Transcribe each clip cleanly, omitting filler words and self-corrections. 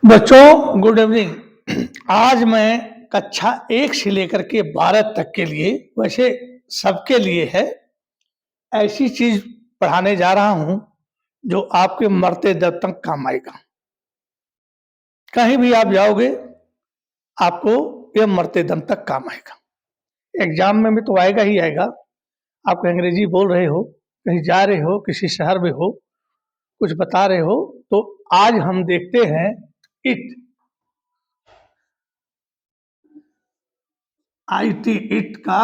बच्चों good evening. आज मैं कक्षा 1 से लेकर के 12 तक के लिए, वैसे सबके लिए है, ऐसी चीज पढ़ाने जा रहा हूं जो आपके मरते दम तक काम आएगा। कहीं भी आप जाओगे आपको ये मरते दम तक काम आएगा। एग्जाम में भी तो आएगा ही आएगा। आप अंग्रेजी बोल रहे हो, कहीं जा रहे हो, किसी शहर में हो, कुछ बता रहे हो, तो आज हम देखते हैं इट IT इट का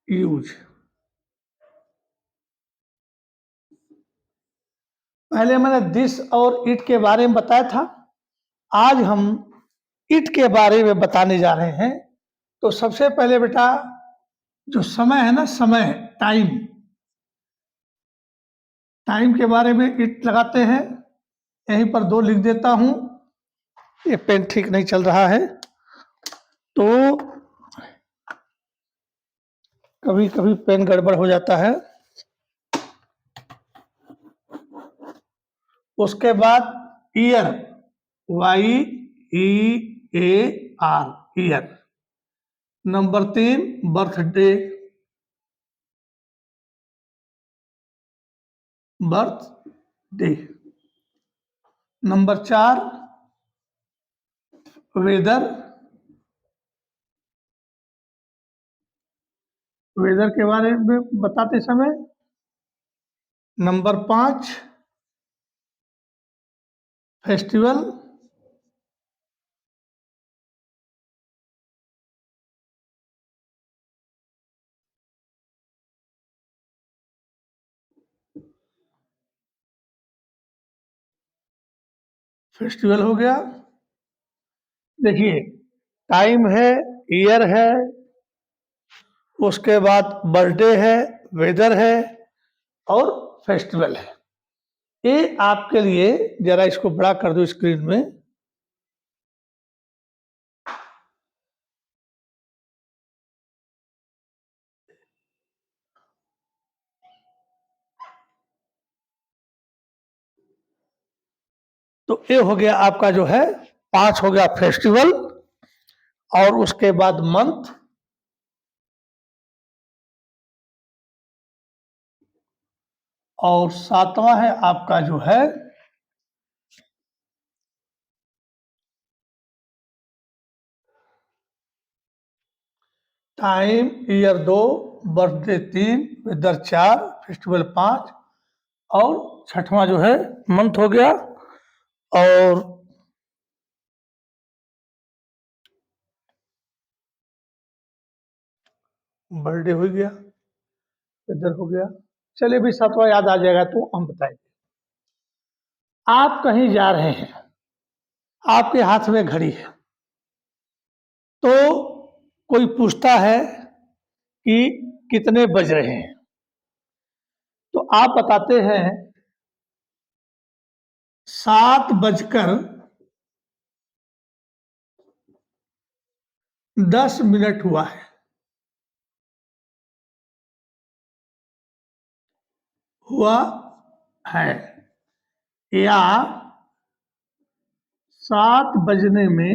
यूज। पहले मैंने दिस और इट के बारे में बताया था। आज हम इट के बारे में बताने जा रहे हैं। तो सबसे पहले बेटा, जो समय है ना, समय, टाइम, टाइम के बारे में इट लगाते हैं। यहीं पर 2 लिख देता हूं। ये पेन ठीक नहीं चल रहा है, तो कभी कभी पेन गड़बड़ हो जाता है। उसके बाद year, YEAR, year. Number 3 birthday, birthday. Number 4 weather, weather के बारे में बताते समय। नंबर 5 फेस्टिवल, फेस्टिवल हो गया। देखिए, टाइम है, ईयर है, उसके बाद बर्थडे है, वेदर है और फेस्टिवल है। ये आपके लिए, जरा इसको बड़ा कर दो स्क्रीन में। तो ये हो गया आपका जो है, 5 हो गया फेस्टिवल, और उसके बाद मंथ, और 7वां है आपका जो है time, year 2, birthday 3, weather 4, festival 5, और 6वां जो है मंथ हो गया, और बर्थडे हो गया, वेदर हो गया। चलिए भी 7वां याद आ जाएगा तो हम बताएंगे। आप कहीं जा रहे हैं, आपके हाथ में घड़ी है, तो कोई पूछता है कि कितने बज रहे हैं, तो आप बताते हैं 7:10 हुआ है। हुआ है, या 7 बजने में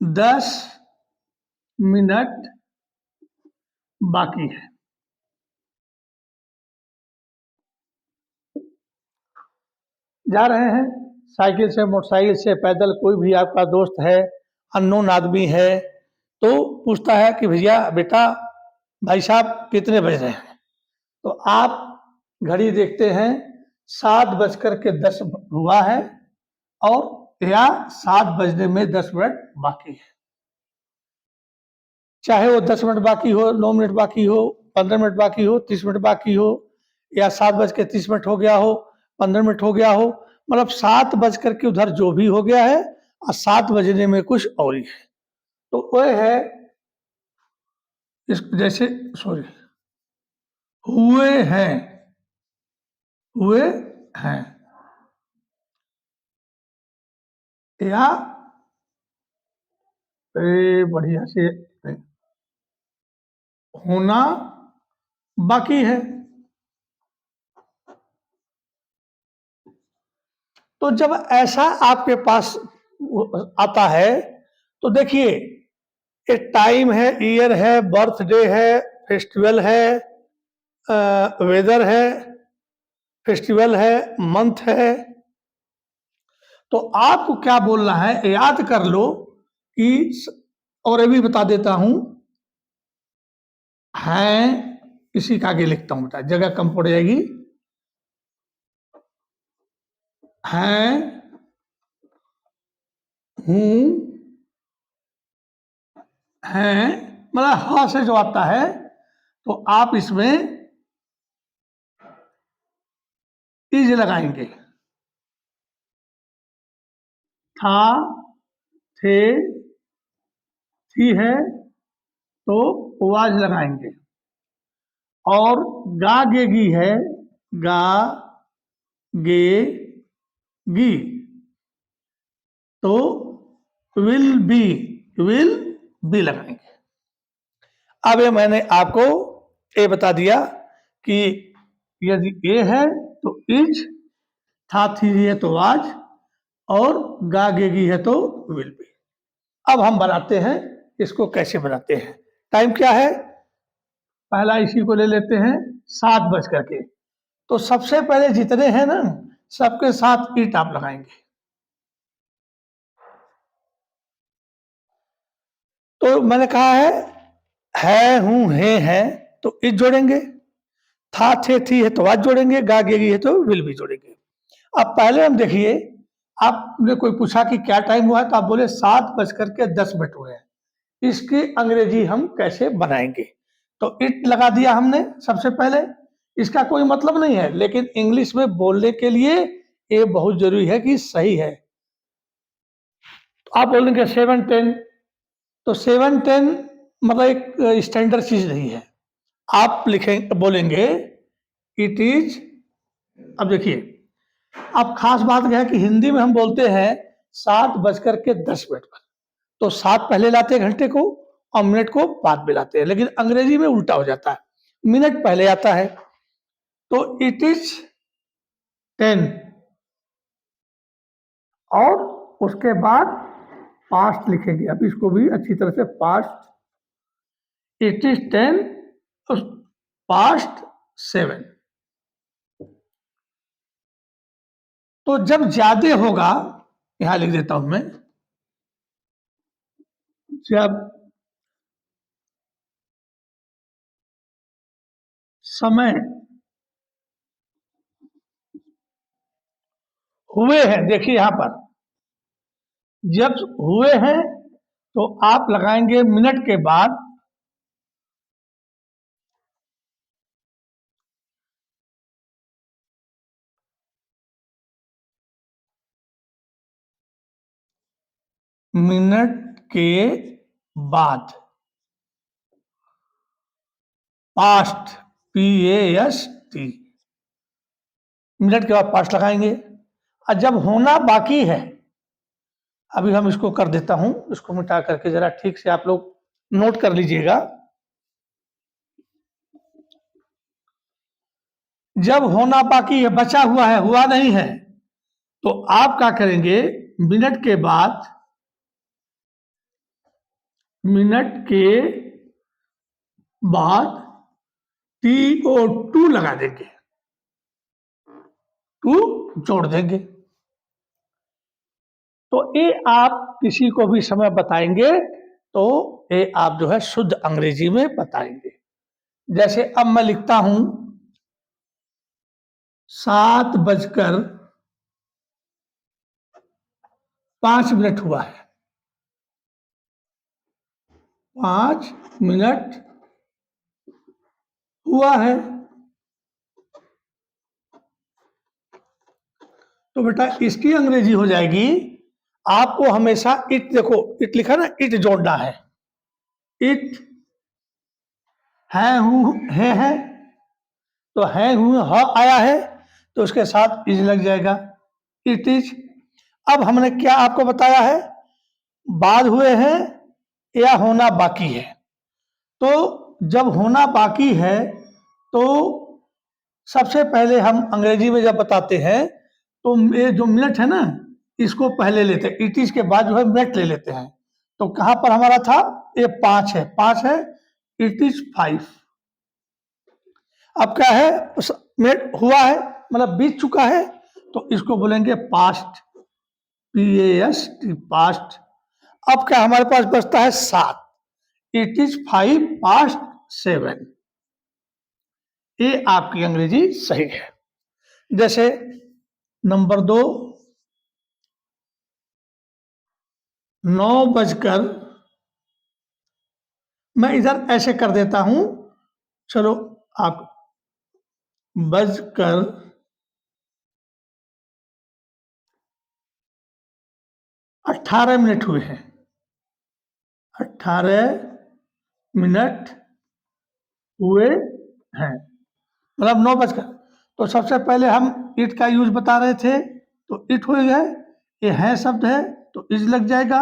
10 मिनट बाकी है। जा रहे हैं साइकिल से, मोटरसाइकिल से, पैदल, कोई भी आपका दोस्त है, अननोन आदमी है, तो पूछता है कि भैया, बेटा, भाई साहब कितने बज रहे हैं। तो आप घड़ी देखते हैं, 7:10 हुआ है, और या 7 बजने में 10 मिनट बाकी है। चाहे वो 10 मिनट बाकी हो, 9 मिनट बाकी हो, 15 मिनट बाकी हो, 30 मिनट बाकी हो, या 7:30 हो गया हो, 15 मिनट हो गया हो, मतलब 7 बज उधर जो भी हो गया है, और 7 बजने में कुछ और ही है, तो वह है इस जैसे, सॉरी, हुए हैं, हुए हैं, या बढ़िया से होना बाकी है। तो जब ऐसा आपके पास आता है तो देखिए, एक टाइम है, ईयर है, बर्थडे है, फेस्टिवल है, वेदर है, फेस्टिवल है, मंथ है। तो आपको क्या बोलना है, याद कर लो कि और अभी बता देता हूं, हैं इसी का आगे लिखता हूं बेटा, जगह कम पड़ जाएगी। हैं, हूं, हैं, मतलब हा से जो आता है तो आप इसमें इज लगाएंगे। था, थे, थी है तो वाज लगाएंगे। और गा गेगी है, गा गे गी तो विल बी लगाएंगे। अब ये मैंने आपको ये बता दिया कि यदि ए है तो इज, था थी है तो आज, और गा गेगी है तो विल बी। अब हम बनाते हैं, इसको कैसे बनाते हैं। टाइम क्या है, पहला इसी को ले लेते हैं 7 बज के। तो सबसे पहले जितने हैं ना, सबके साथ ईट आप लगाएंगे। तो मैंने कहा है हूं है तो इज जोड़ेंगे, था थे थी है तो आज जोड़ेंगे, गा गेगी है तो विल भी जोड़ेंगे। अब पहले हम देखिए, आपने कोई पूछा कि क्या टाइम हुआ है तो आप बोले 7:10 हुए हैं। इसकी अंग्रेजी हम कैसे बनाएंगे। तो इट लगा दिया हमने सबसे पहले। इसका कोई मतलब नहीं है, लेकिन इंग्लिश में बोलने के लिए ये बहुत जरूरी है कि सही है। तो आप बोलेंगे 7:10, तो 7:10 मतलब एक स्टैंडर्ड चीज नहीं है। आप लिखेंगे, बोलेंगे इट इज। अब देखिए, अब खास बात यह है कि हिंदी में हम बोलते हैं 7:10 पर, तो 7 पहले लाते हैं घंटे को और मिनट को बाद में लाते हैं, लेकिन अंग्रेजी में उल्टा हो जाता है, मिनट पहले आता है। तो इट इज 10 और उसके बाद पास्ट लिखेंगे। अब इसको भी अच्छी तरह से, पास्ट, इट इज 10, पास्ट 7। तो जब ज्यादा होगा, यहां लिख देता हूं मैं, जब समय हुए हैं, देखिए यहां पर जब हुए हैं तो आप लगाएंगे मिनट के बाद मिनट के बाद पास्ट, PAST, मिनट के बाद पास्ट लगाएंगे। और जब होना बाकी है, अभी हम इसको कर देता हूं, इसको मिटा करके जरा ठीक से आप लोग नोट कर लीजिएगा। जब होना बाकी है, बचा हुआ है, हुआ नहीं है, तो आप क्या करेंगे, मिनट के बाद, मिनट के बाद TO2 लगा देंगे, टू जोड़ देंगे। तो ये आप किसी को भी समय बताएंगे तो ये आप जो है शुद्ध अंग्रेजी में बताएंगे। जैसे अब मैं लिखता हूं 7:05 हुआ है, 5 मिनट हुआ है। तो बेटा इसकी अंग्रेजी हो जाएगी, आपको हमेशा इट, देखो इट लिखा ना, इट जोड़ना है। इट है हूं है तो है हूं ह आया है तो उसके साथ इज लग जाएगा, इट इज। अब हमने क्या आपको बताया है, बाद हुए हैं या होना बाकी है। तो जब होना बाकी है तो सबसे पहले हम अंग्रेजी में जब बताते हैं तो ये जो मिनट है ना, इसको पहले लेते हैं, इट इज के बाद जो है मिनट ले लेते हैं। तो कहां पर हमारा था, ये 5 है, इट इज 5। अब क्या है, मिनट हुआ है, मतलब बीत चुका है, तो इसको बोलेंगे पास्ट, PAST, पास्ट। अब क्या हमारे पास बचता है 7, इट इज 5 past 7। ये आपकी अंग्रेजी सही है। जैसे नंबर 2, 9 बजकर, मैं इधर ऐसे कर देता हूं, चलो आप, बजकर 18 मिनट हुए हैं, 18 मिनट हुए हैं, मतलब 9 बजकर। तो सबसे पहले हम इट का यूज बता रहे थे, तो इट हो गया, ये है शब्द है तो इज लग जाएगा,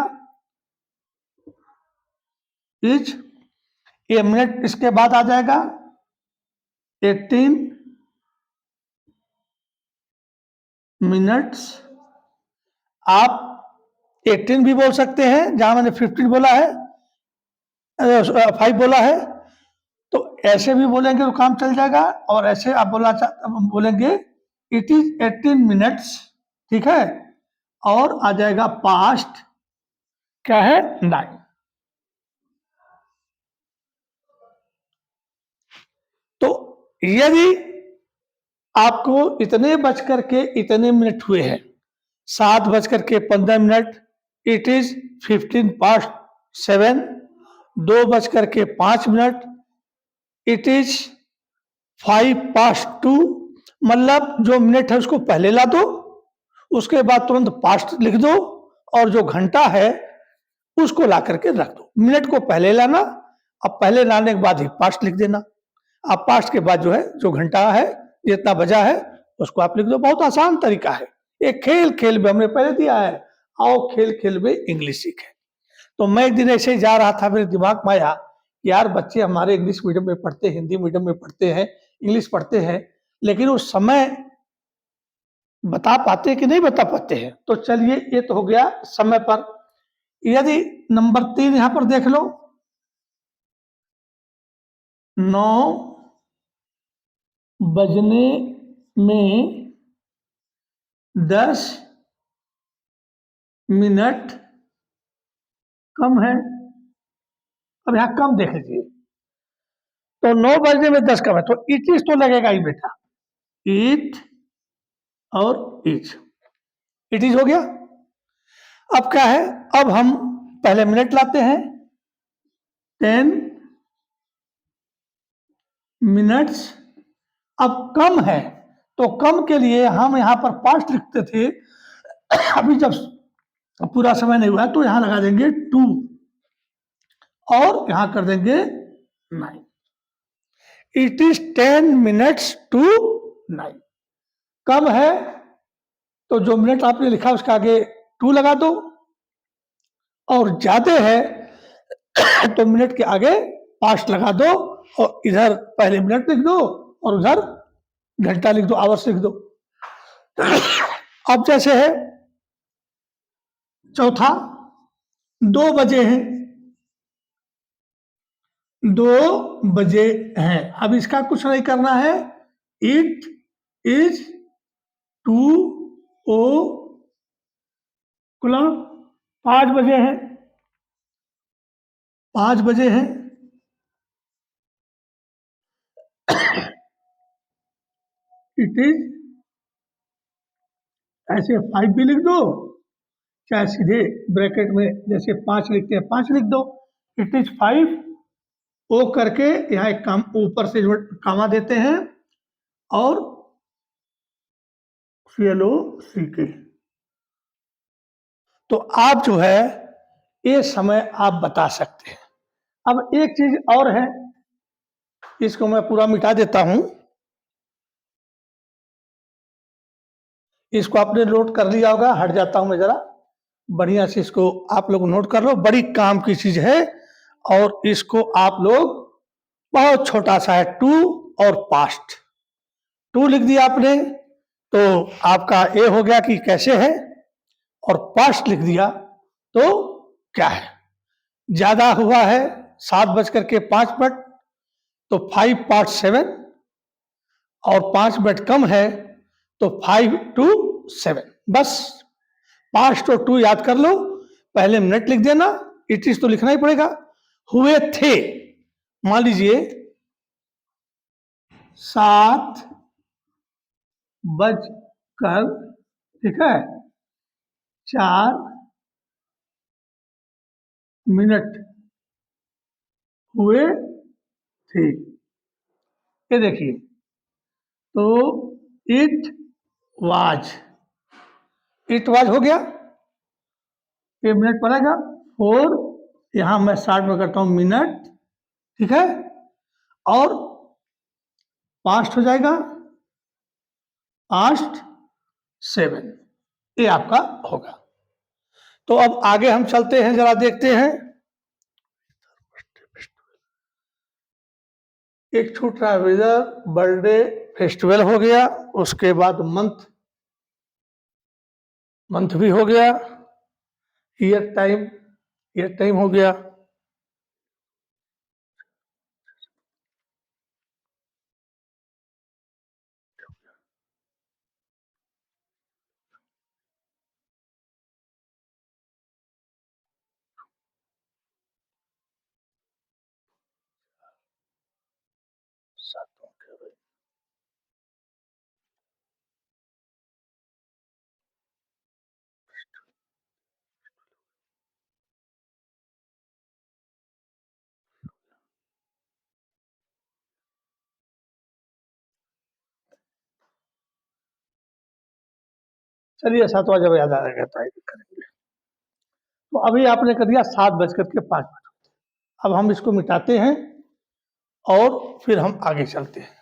इज। ये मिनट इसके बाद आ जाएगा, 18 मिनट्स। आप 18 भी बोल सकते हैं, जहां मैंने 15 बोला है, 5 बोला है, तो ऐसे भी बोलेंगे तो काम चल जाएगा। और ऐसे आप बोलेंगे इट इज 18 मिनट्स, ठीक है, और आ जाएगा पास्ट, क्या है, 9। तो यदि आपको इतने बजकर के इतने मिनट हुए हैं, 7 बजकर के 15 मिनट, इट इज 15 past 7। 2 बजकर के 5 मिनट, इट इज 5 past 2। मतलब जो मिनट है उसको पहले ला दो, उसके बाद तुरंत पास्ट लिख दो, और जो घंटा है उसको ला करके रख दो। मिनट को पहले लाना, अब पहले लाने के बाद ही पास्ट लिख देना। अब पास्ट के बाद जो है, जो घंटा है, जितना बजा है, उसको आप लिख दो। बहुत आसान तरीका है, एक खेल खेल में हमने पहले दिया है, आओ खेल खेल में इंग्लिश सीखें। तो मैं एक दिन ऐसे ही जा रहा था, मेरे दिमाग में आया, यार बच्चे हमारे इंग्लिश मीडियम में पढ़ते हैं, हिंदी मीडियम में पढ़ते हैं, इंग्लिश पढ़ते हैं, लेकिन उस समय बता पाते कि नहीं बता पाते हैं। तो चलिए, ये तो हो गया समय पर। यदि नंबर 3 यहां पर देख लो, 9 बजने में 10 मिनट कम है। अब यहां कम देख लीजिए, तो 9 बजने में 10 कम है, तो इट इज तो लगेगा ही बेटा, इट और इट इज हो गया। अब क्या है, अब हम पहले मिनट लाते हैं, 10 मिनट्स। अब कम है, तो कम के लिए हम यहां पर पास्ट लिखते थे, अभी जब पूरा समय नहीं हुआ तो यहां लगा देंगे 2, और यहां कर देंगे 9। It is 10 minutes to 9। कम है तो जो मिनट आपने लिखा उसके आगे 2 लगा दो, और ज्यादा है तो मिनट के आगे पास्ट लगा दो, और इधर पहले मिनट लिख दो और उधर घंटा लिख दो, आवर्स लिख दो। अब जैसे है चौथा, 2 बजे हैं, 2 बजे हैं। अब इसका कुछ नहीं करना है, इट इज 2 o'clock, 5 बजे हैं, 5 बजे हैं। इट इज, ऐसे 5 भी लिख दो, चाहे सीधे ब्रैकेट में जैसे 5 लिखते हैं 5 लिख दो। इट इज 5, ओ करके यहाँ एक काम ऊपर से जो कामा देते हैं, और CLOCK। तो आप जो है ये समय आप बता सकते हैं। अब एक चीज और है, इसको मैं पूरा मिटा देता हूं, इसको आपने नोट कर लिया होगा, हट जाता हूं मैं जरा, बढ़िया से इसको आप लोग नोट कर लो, बड़ी काम की चीज है। और इसको आप लोग, बहुत छोटा सा है, 2 और पास्ट। 2 लिख दिया आपने, तो आपका ए हो गया कि कैसे है, और पास्ट लिख दिया तो क्या है। ज्यादा हुआ है 7:05, तो 5 पास्ट 7, और 5 मिनट कम है तो 5 to 7। बस पास्ट और टू याद कर लो, पहले मिनट लिख देना, इट इज तो लिखना ही पड़ेगा। हुए थे, मान लीजिए 7:04, ठीक है, 4 मिनट हुए थे। ये देखिए, तो वाज इट वाज हो गया, ये मिनट पड़ेगा, और यहां मैं 60 में करता हूं मिनट, ठीक है, और पास्ट हो जाएगा पास्ट 7, ये आपका होगा। तो अब आगे हम चलते हैं, जरा देखते हैं। एक छोटा वेदर, बर्थडे, फेस्टिवल हो गया, उसके बाद मंथ भी हो गया, ईयर टाइम हो गया। चलिए 7वां जब याद आ गया तो करेंगे। तो अभी आपने कर दिया 7:05। अब हम इसको मिटाते हैं और फिर हम आगे चलते हैं।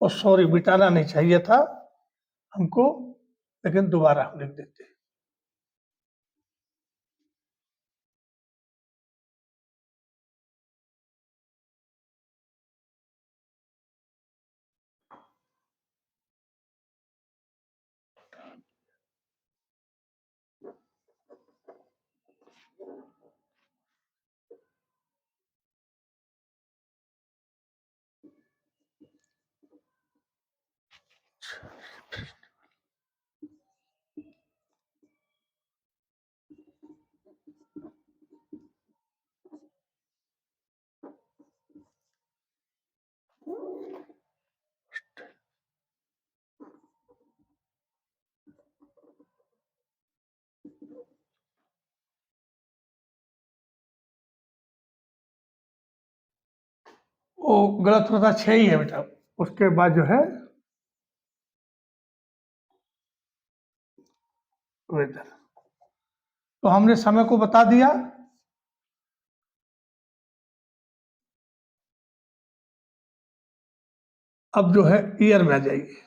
और सॉरी, मिटाना नहीं चाहिए था हमको, लेकिन दोबारा हम लिख देते हैं। वो गलत होता 6 ही है बेटा, उसके बाद जो है वेदर। तो हमने समय को बता दिया। अब जो है ईयर में आ जाइए।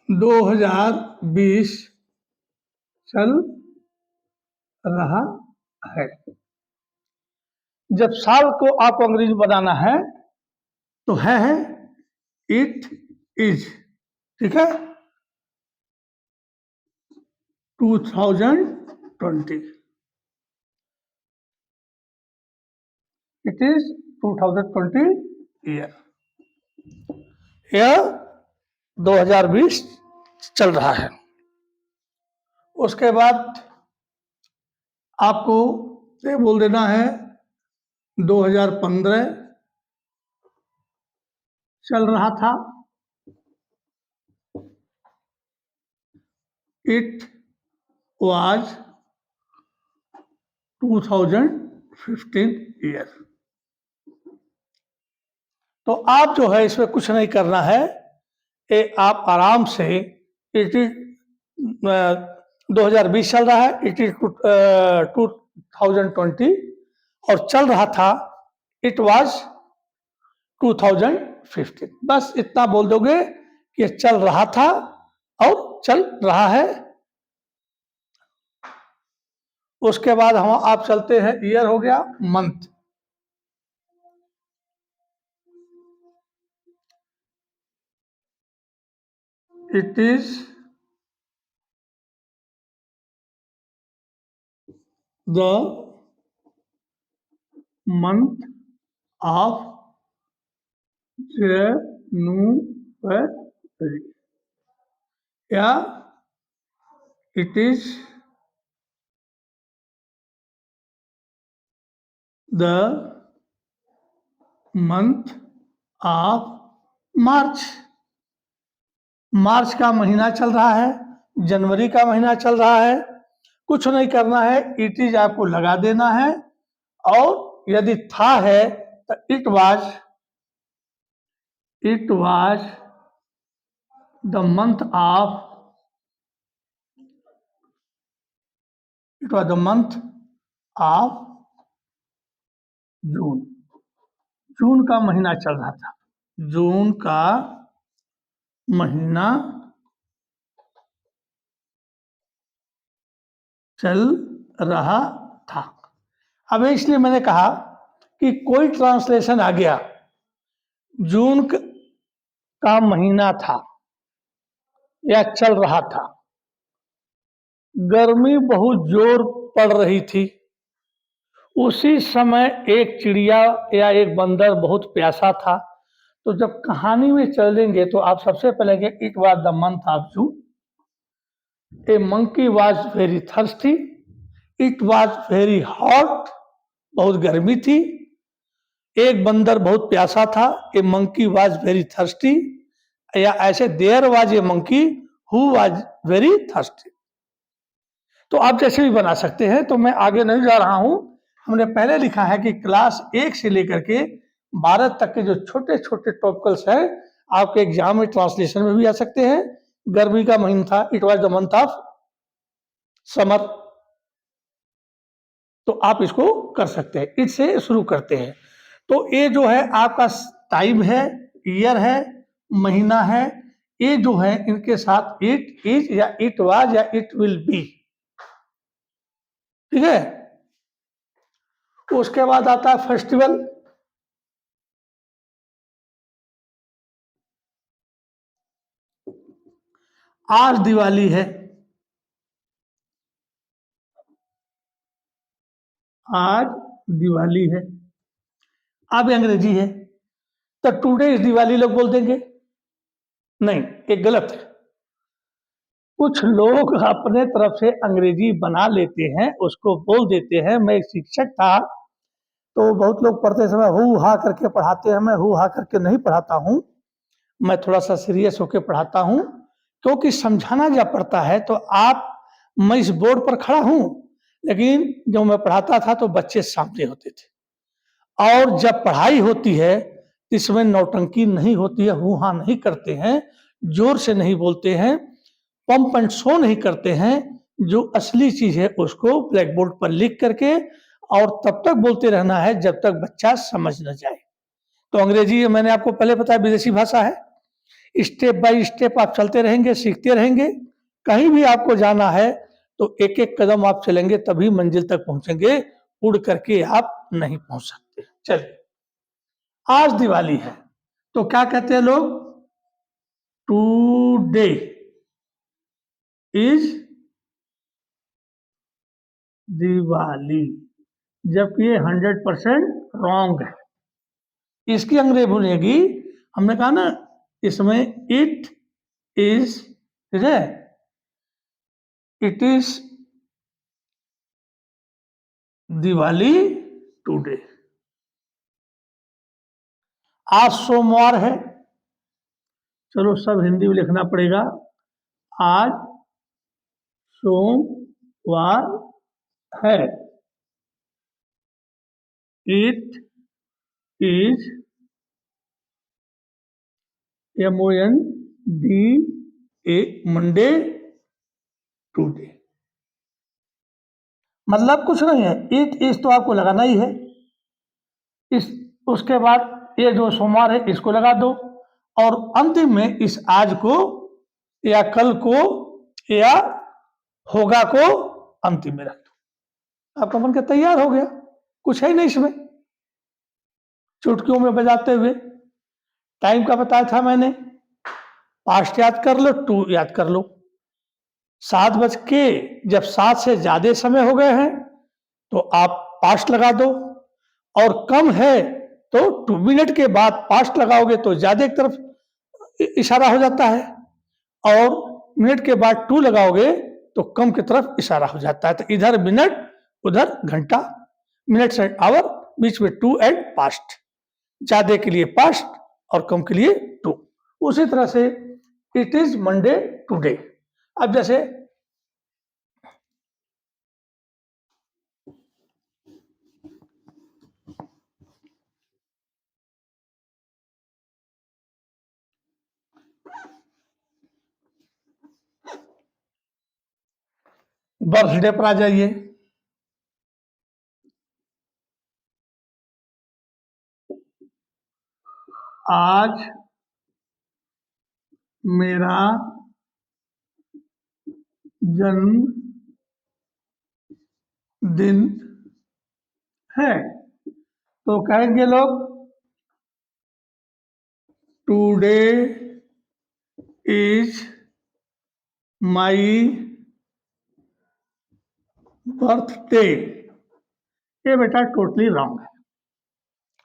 2020 चल रहा है। जब साल को आपको अंग्रेजी बनाना है तो है इट इज, ठीक है, 2020, इट इज 2020 ईयर, यह 2020 चल रहा है। उसके बाद आपको ये बोल देना है 2015 चल रहा था, इट वाज 2015 ईयर। तो आप जो है इसमें कुछ नहीं करना है, ये आप आराम से, इट इज 2020 चल रहा है, इट इज 2020, और चल रहा था इट वाज 2015। बस इतना बोल दोगे कि ये चल रहा था और चल रहा है। उसके बाद हम आप चलते हैं, ईयर हो गया, month. It is the month of January, या it is the month of March. March का महीना चल रहा है, जनवरी का महीना चल रहा है, कुछ नहीं करना है, इट इज आपको लगा देना है। और यदि था है तो it was the month of June. June का महीना चल रहा था, जून का महीना चल रहा था। अब इसलिए मैंने कहा कि कोई ट्रांसलेशन आ गया, जून का महीना था या चल रहा था, गर्मी बहुत जोर पड़ रही थी, उसी समय एक चिड़िया या एक बंदर बहुत प्यासा था। तो जब कहानी में चलेंगे तो आप सबसे पहले it was the month of June, a monkey was very thirsty, it was very hot, बहुत गर्मी थी, एक बंदर बहुत प्यासा था, a monkey was very thirsty, या ऐसे there was a monkey who was very thirsty. तो आप जैसे भी बना सकते हैं, तो मैं आगे नहीं जा रहा हूं। हमने पहले लिखा है कि क्लास 1 से लेकर के 12 तक के जो छोटे छोटे टॉपिकल्स हैं आपके एग्जाम में ट्रांसलेशन में भी आ सकते हैं। गर्मी का महीना था, it was the month of summer, तो आप इसको कर सकते हैं। इससे शुरू करते हैं। तो ये जो है आपका टाइम है, ईयर है, महीना है, ये जो है इनके साथ इट इज या इट वाज या इट विल बी, ठीक है। उसके बाद आता है फेस्टिवल। आज दिवाली है, आज दिवाली है। अब अंग्रेजी है तो टुडे इज दिवाली लोग बोल देंगे, नहीं, ये गलत है। कुछ लोग अपने तरफ से अंग्रेजी बना लेते हैं, उसको बोल देते हैं। मैं एक शिक्षक था तो बहुत लोग पढ़ते समय हु हा करके पढ़ाते हैं, मैं हु हा करके नहीं पढ़ाता हूँ, मैं थोड़ा सा सीरियस होकर पढ़ाता हूँ, क्योंकि समझाना जब पड़ता है तो आप, मैं इस बोर्ड पर खड़ा हूँ लेकिन जब मैं पढ़ाता था तो बच्चे सामने होते थे, और जब पढ़ाई होती है इसमें नौटंकी नहीं होती है, हु हा नहीं करते हैं, जोर से नहीं बोलते हैं, पंप एंड शो नहीं करते हैं, जो असली चीज है उसको ब्लैक बोर्ड पर लिख करके और तब तक बोलते रहना है जब तक बच्चा समझ न जाए। तो अंग्रेजी मैंने आपको पहले बताया विदेशी भाषा है, स्टेप बाय स्टेप आप चलते रहेंगे, सीखते रहेंगे। कहीं भी आपको जाना है तो एक एक कदम आप चलेंगे तभी मंजिल तक पहुंचेंगे, उड़ करके आप नहीं पहुंच सकते। चलिए, आज दिवाली है तो क्या कहते हैं लोग, टुडे इज दिवाली, जबकि ये 100% रॉन्ग है। इसकी अंग्रेजी बनेगी, हमने कहा ना इसमें इट इज, ठीक है, इट इज दिवाली टुडे। आज सोमवार है, चलो सब हिंदी में लिखना पड़ेगा, आज सोमवार है, it is MONDA Monday today. मतलब कुछ नहीं है, इट इज तो आपको लगाना ही है, इस उसके बाद ये जो सोमवार है इसको लगा दो, और अंतिम में इस आज को या कल को या होगा को अंतिम में रख दो, आपका बनकर तैयार हो गया। कुछ है नहीं इसमें, चुटकियों में बजाते हुए। टाइम का बताया था मैंने पास्ट याद कर लो, टू याद कर लो। 7 बज के जब 7 से ज्यादा समय हो गए हैं तो आप पास्ट लगा दो, और कम है तो 2 मिनट के बाद पास्ट लगाओगे तो ज्यादा की तरफ इशारा हो जाता है, और मिनट के बाद 2 लगाओगे तो कम की तरफ इशारा हो जाता है। तो इधर मिनट उधर घंटा, मिनट्स एंड आवर, बीच में टू एंड पास्ट, ज्यादा के लिए पास्ट और कम के लिए टू। उसी तरह से इट इज मंडे टुडे। अब जैसे बर्थडे पर आ जाइए। आज मेरा जन्म दिन है, तो कहेंगे लोग टुडे इज माई बर्थडे। ये बेटा टोटली रॉन्ग है,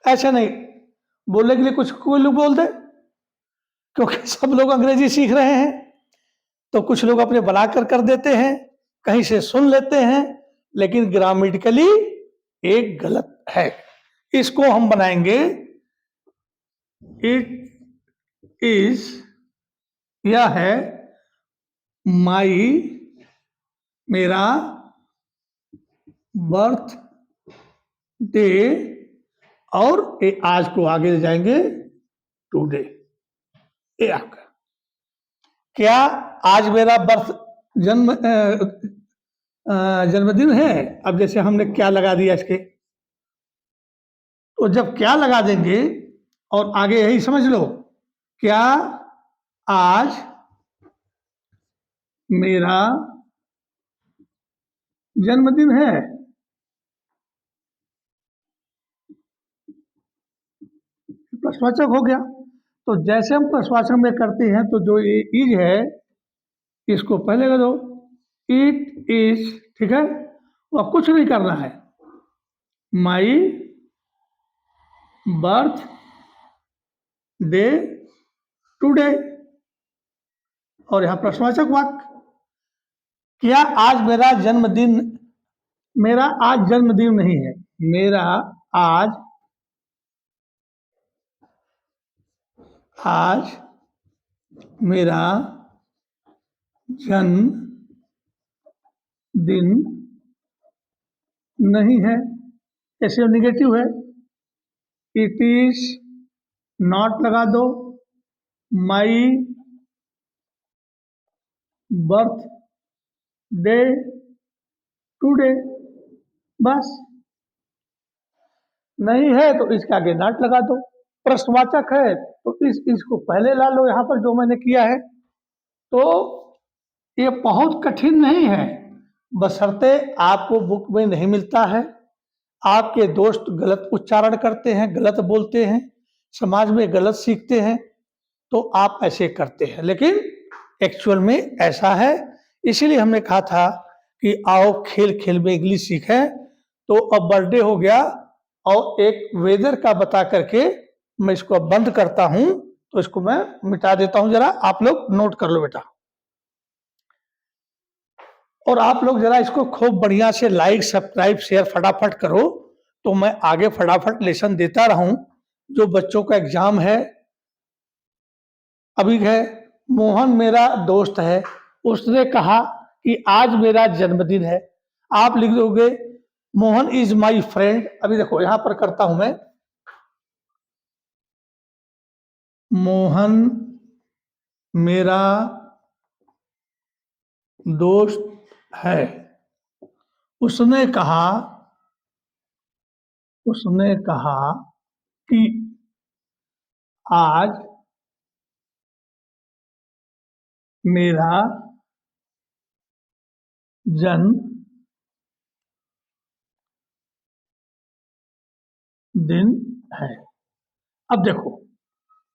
ऐसा नहीं बोलने के लिए कुछ कोई लोग बोल दे, क्योंकि सब लोग अंग्रेजी सीख रहे हैं तो कुछ लोग अपने बनाकर कर देते हैं, कहीं से सुन लेते हैं, लेकिन ग्रामेटिकली एक गलत है। इसको हम बनाएंगे इट इज, यह है माई, मेरा बर्थ डे, और ये आज को आगे ले जाएंगे टुडे। ये आपका क्या आज मेरा बर्थ जन्मदिन है। अब जैसे हमने क्या लगा दिया इसके, तो जब क्या लगा देंगे और आगे यही समझ लो, क्या आज मेरा जन्मदिन है, प्रश्नवाचक हो गया। तो जैसे हम प्रश्नवाचक में करते हैं तो जो ये इज है इसको पहले कर दो, इट इज, ठीक है, और कुछ नहीं करना है, माई बर्थ डे टुडे, और यहां प्रश्नवाचक वाक्य, क्या आज मेरा जन्मदिन, मेरा आज जन्मदिन नहीं है, मेरा आज आज मेरा जन्म दिन नहीं है, ऐसे निगेटिव है। इट इज नॉट लगा दो, माई बर्थ डे टुडे, बस। नहीं है तो इसके आगे नॉट लगा दो। प्रश्नवाचक है तो इसको पहले ला लो, यहां पर जो मैंने किया है। तो ये बहुत कठिन नहीं है, बशर्ते आपको बुक में नहीं मिलता है, आपके दोस्त गलत उच्चारण करते हैं, गलत बोलते हैं, समाज में गलत सीखते हैं, तो आप ऐसे करते हैं, लेकिन एक्चुअल में ऐसा है। इसीलिए हमने कहा था कि आओ खेल खेल में इंग्लिश सीखें। तो अब बर्थडे हो गया, और एक वेदर का बता करके मैं इसको अब बंद करता हूं, तो इसको मैं मिटा देता हूं, जरा आप लोग नोट कर लो बेटा। और आप लोग जरा इसको खूब बढ़िया से लाइक सब्सक्राइब शेयर फटाफट करो, तो मैं आगे फटाफट लेसन देता रहूं। जो बच्चों का एग्जाम है अभी है, मोहन मेरा दोस्त है, उसने कहा कि आज मेरा जन्मदिन है। आप लिख दोगे मोहन इज माई फ्रेंड। अभी देखो यहां पर करता हूं मैं, मोहन मेरा दोस्त है, उसने कहा, उसने कहा कि आज मेरा जन्म दिन है। अब देखो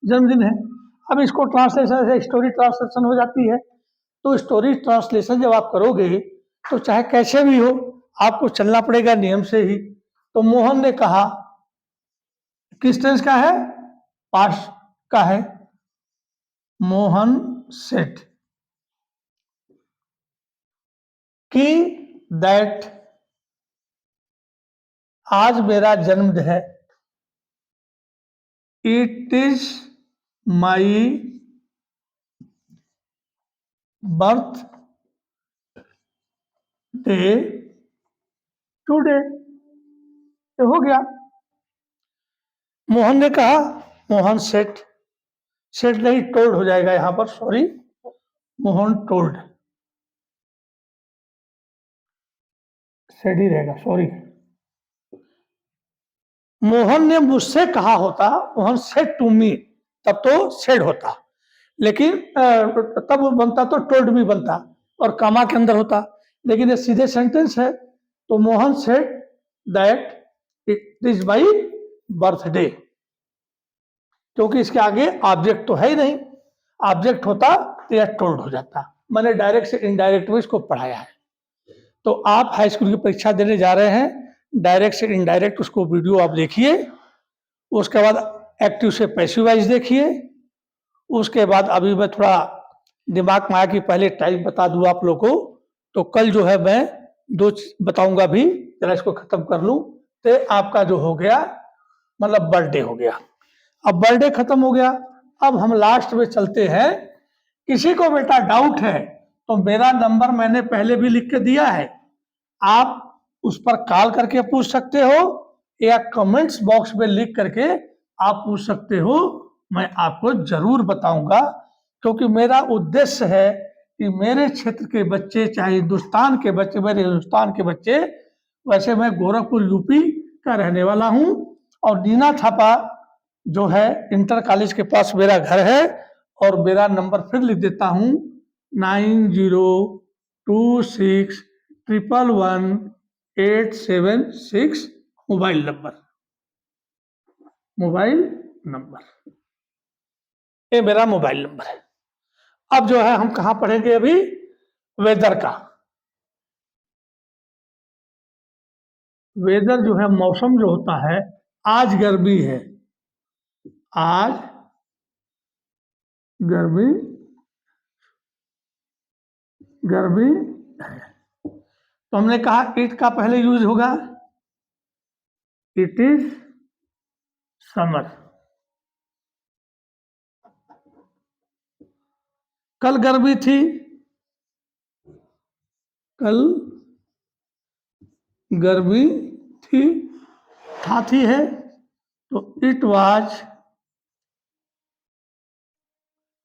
जन्मदिन है, अब इसको ट्रांसलेशन से स्टोरी ट्रांसलेशन हो जाती है। तो स्टोरी ट्रांसलेशन जब आप करोगे तो चाहे कैसे भी हो आपको चलना पड़ेगा नियम से ही। तो मोहन ने कहा, किस टेंस का है? पास्ट का है। मोहन सेड कि दैट आज मेरा जन्मदिन है। It is my birth day today. ये हो गया। मोहन ने कहा, मोहन सेट, सेट नहीं टोल्ड हो जाएगा यहां पर, sorry, Mohan told, said he रहेगा, सॉरी। मोहन ने मुझसे कहा होता, मोहन सेड टू मी, तब तो सेड होता, लेकिन तब बनता तो टोल्ड भी बनता और कामा के अंदर होता, लेकिन ये सीधे सेंटेंस है। तो Mohan said that it is my birthday, क्योंकि इसके आगे ऑब्जेक्ट तो है ही नहीं। ऑब्जेक्ट होता तो यह टोल्ड हो जाता। मैंने डायरेक्ट से इनडायरेक्ट में इसको पढ़ाया है। तो आप हाई स्कूल की परीक्षा देने जा रहे हैं, डायरेक्ट से इनडायरेक्ट उसको वीडियो आप देखिए, उसके बाद एक्टिव से पैसिव वाइज देखिए, उसके बाद अभी मैं थोड़ा दिमाग में आया कि पहले टाइप बता दूं आप लोग को, तो कल जो है मैं दो बताऊंगा भी, जरा इसको खत्म कर लूं तो आपका जो हो गया मतलब बर्थडे हो गया। अब बर्थडे खत्म हो गया। अब हम लास्ट में चलते हैं। किसी को बेटा डाउट है तो मेरा नंबर मैंने पहले भी लिख के दिया है, आप उस पर कॉल करके पूछ सकते हो या कमेंट्स बॉक्स में लिख करके आप पूछ सकते हो, मैं आपको जरूर बताऊंगा। क्योंकि मेरा उद्देश्य है कि मेरे क्षेत्र के बच्चे, चाहे हिंदुस्तान के बच्चे, मेरे हिंदुस्तान के बच्चे, वैसे मैं गोरखपुर यूपी का रहने वाला हूं और नीना थापा जो है इंटर कॉलेज के पास मेरा घर है। और मेरा नंबर फिर लिख देता हूं, 9026111876 मोबाइल नंबर, मोबाइल नंबर, ये मेरा मोबाइल नंबर है। अब जो है हम कहां पढ़ेंगे अभी? वेदर का। वेदर जो है मौसम जो होता है, आज गर्मी है, आज गर्मी, गर्मी है। तो हमने कहा इट का पहले यूज होगा, इट इज समर। कल गर्मी थी, कल गर्मी थी, थी है, तो इट वाज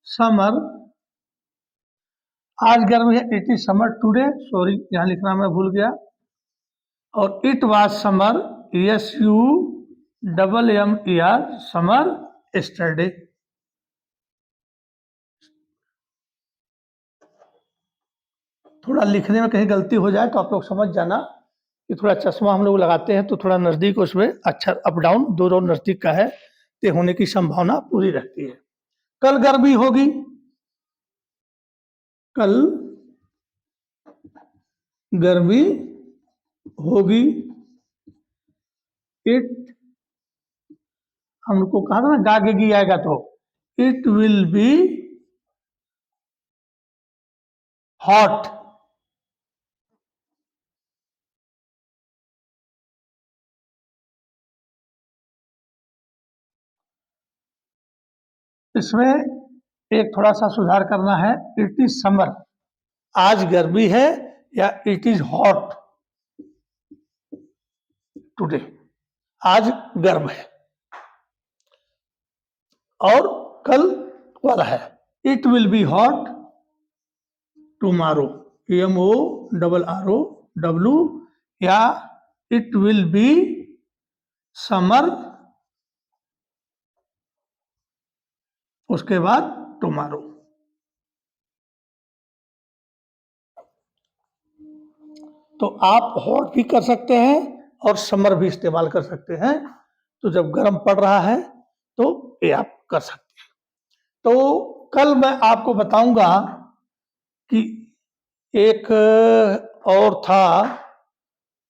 समर। आज गर्मी है, it is summer today, sorry यहां लिखना मैं भूल गया। और it was summer, SUMMER, summer yesterday. थोड़ा लिखने में कहीं गलती हो जाए तो आप लोग समझ जाना कि थोड़ा चश्मा हम लोग लगाते हैं तो थोड़ा नज़दीक उसमें अक्षर अप डाउन दोनों नज़दीक का है, ते होने की संभावना पूरी रहती है। कल गर्मी होगी, कल गर्मी होगी। इट, हमको कहा था ना गागेगी आएगा, तो इट विल बी हॉट। इसमें एक थोड़ा सा सुधार करना है, इट इज समर, आज गर्मी है, या इट इज हॉट टुडे, आज गर्म है। और कल वाला है, it will be hot tomorrow, MORROW, या इट विल बी समर, उसके बाद टुमारो। तो आप हॉट भी कर सकते हैं और समर भी इस्तेमाल कर सकते हैं। तो जब गर्म पड़ रहा है तो ये आप कर सकते हैं। तो कल मैं आपको बताऊंगा कि एक और था,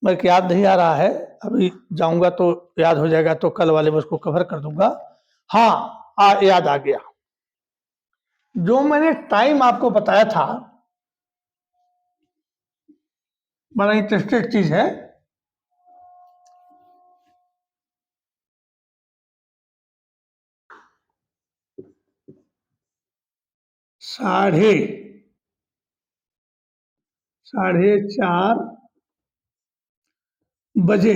मेरे को याद नहीं आ रहा है, अभी जाऊंगा तो याद हो जाएगा, तो कल वाले में उसको कवर कर दूंगा। हाँ, याद आ गया। जो मैंने टाइम आपको बताया था, बड़ा इंटरेस्टेड चीज है। साढ़े 4:30 बजे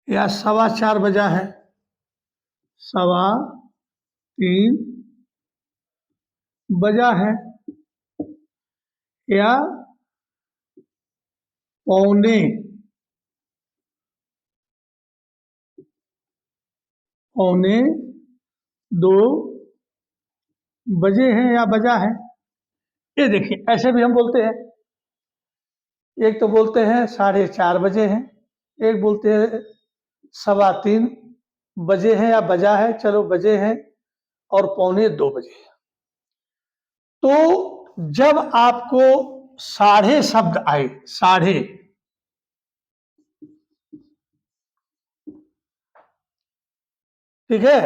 या 4:15 बजा है, 3:15 बजा है, या पौने 2 बजे हैं या बजा है। ये देखिए, ऐसे भी हम बोलते हैं। एक तो बोलते हैं 4:30 बजे हैं, एक बोलते हैं 3:15 बजे हैं या बजा है, चलो बजे हैं, और पौने 2 बजे है। तो जब आपको साढ़े शब्द आए, साढ़े, ठीक है,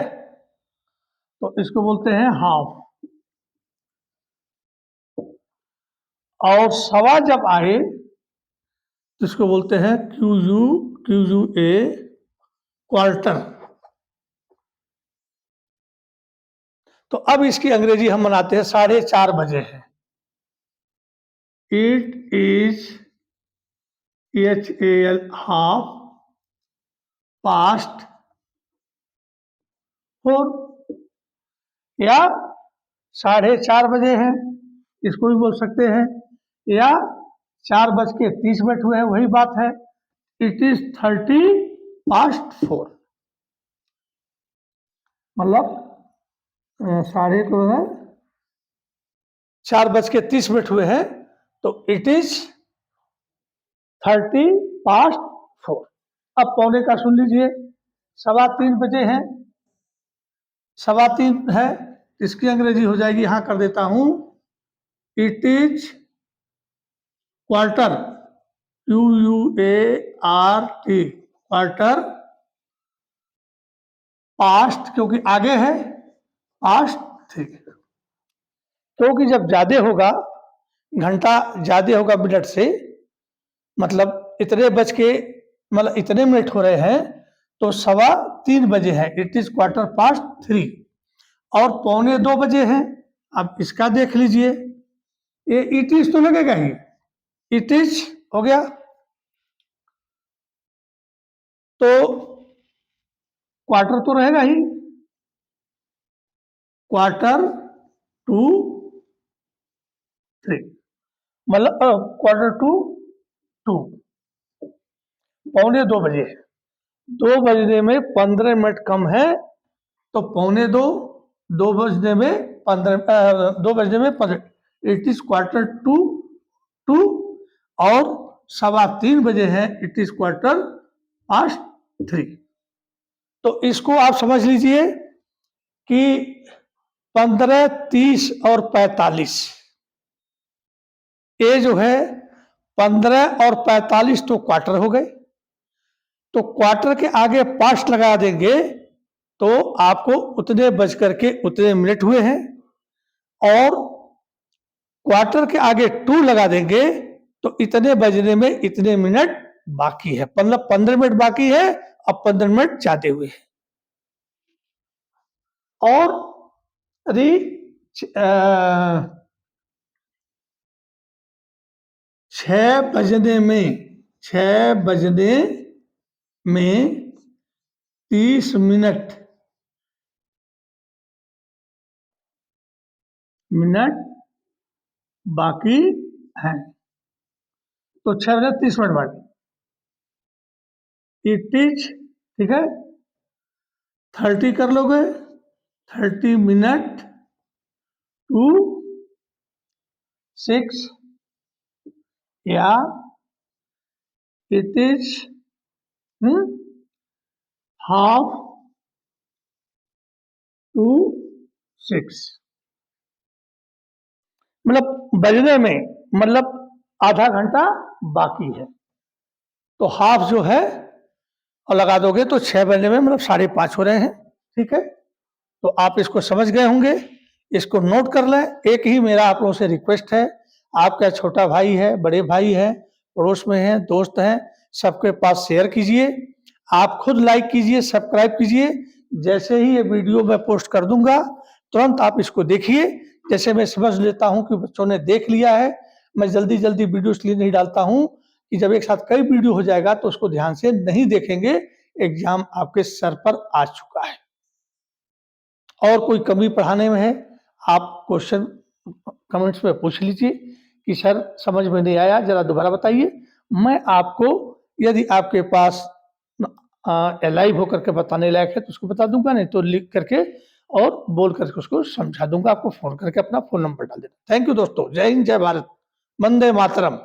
तो इसको बोलते हैं हाफ। और सवा जब आए तो इसको बोलते हैं QU A, क्वार्टर। तो अब इसकी अंग्रेजी हम बनाते हैं, 4:30 बजे है। It is HAL, half past 4, या 4:30 बजे है, इसको भी बोल सकते हैं, या 4:30 हुए हैं, वही बात है। इट इज 4:30, मतलब साढ़े को है 4:30 हुए हैं, तो इट इज 4:30। अब पौने का सुन लीजिए, 3:15 बजे हैं, 3:15 है, इसकी अंग्रेजी हो जाएगी, यहां कर देता हूं, it is quarter, QUART, quarter past, क्योंकि आगे है पास्ट, ठीक है। क्योंकि जब ज्यादा होगा, घंटा ज्यादा होगा मिनट से, मतलब इतने बज के, मतलब इतने मिनट हो रहे हैं, तो 3:15 बजे है, इट इज Q3। और पौने 2 बजे हैं। अब इसका देख लीजिए, ये इट इज तो लगेगा ही, इट इज हो गया, तो क्वार्टर तो रहेगा ही, Q2 मतलब Q2, पौने 2 बजे है। 2 बजने में 15 मिनट कम है, तो पौने 2, 2 बजने में 15, 2 बजने में 15, इट इज Q2, और 3:15 बजे है, इट इज Q3। तो इसको आप समझ लीजिए कि 15, 30 और 45, ये जो है 15 और 45 तो क्वार्टर हो गए, तो क्वार्टर के आगे पास्ट लगा देंगे, तो आपको उतने बज करके उतने मिनट हुए हैं। और क्वार्टर के आगे 2 लगा देंगे, तो इतने बजने में इतने मिनट बाकी है, मतलब 15 मिनट बाकी है, अब 15 मिनट ज्यादा हुए हैं। और यदि 6 बजने में 30 मिनट बाकी है, तो 6 बजे 30 मिनट बाकी, इट इज, ठीक है, 30 कर लोगे, 30 मिनट टू 6, या इट इज हाफ 26 मतलब बजने में मतलब आधा घंटा बाकी है, तो हाफ जो है और लगा दोगे तो 6 बजने में मतलब 5:30 हो रहे हैं। ठीक है, तो आप इसको समझ गए होंगे, इसको नोट कर लें। एक ही मेरा आप लोगों से रिक्वेस्ट है, आपका छोटा भाई है, बड़े भाई है, पड़ोस में है, दोस्त हैं, सबके पास शेयर कीजिए, आप खुद लाइक कीजिए, सब्सक्राइब कीजिए। जैसे ही ये वीडियो मैं पोस्ट कर दूंगा तुरंत आप इसको देखिए। जैसे मैं समझ लेता हूं कि बच्चों ने देख लिया है, मैं जल्दी जल्दी वीडियो इसलिए नहीं डालता हूं कि जब एक साथ कई वीडियो हो जाएगा तो उसको ध्यान से नहीं देखेंगे, एग्जाम आपके सर पर आ चुका है। और कोई कमी पढ़ाने में है, आप क्वेश्चन कमेंट्स में पूछ लीजिए कि सर समझ में नहीं आया, जरा दोबारा बताइए। मैं आपको यदि आपके पास लाइव होकर के बताने लायक है तो उसको बता दूंगा, नहीं तो लिख करके और बोल करके उसको समझा दूंगा। आपको फोन करके अपना फोन नंबर डाल देना। थैंक यू दोस्तों, जय हिंद, जय भारत, वंदे मातरम।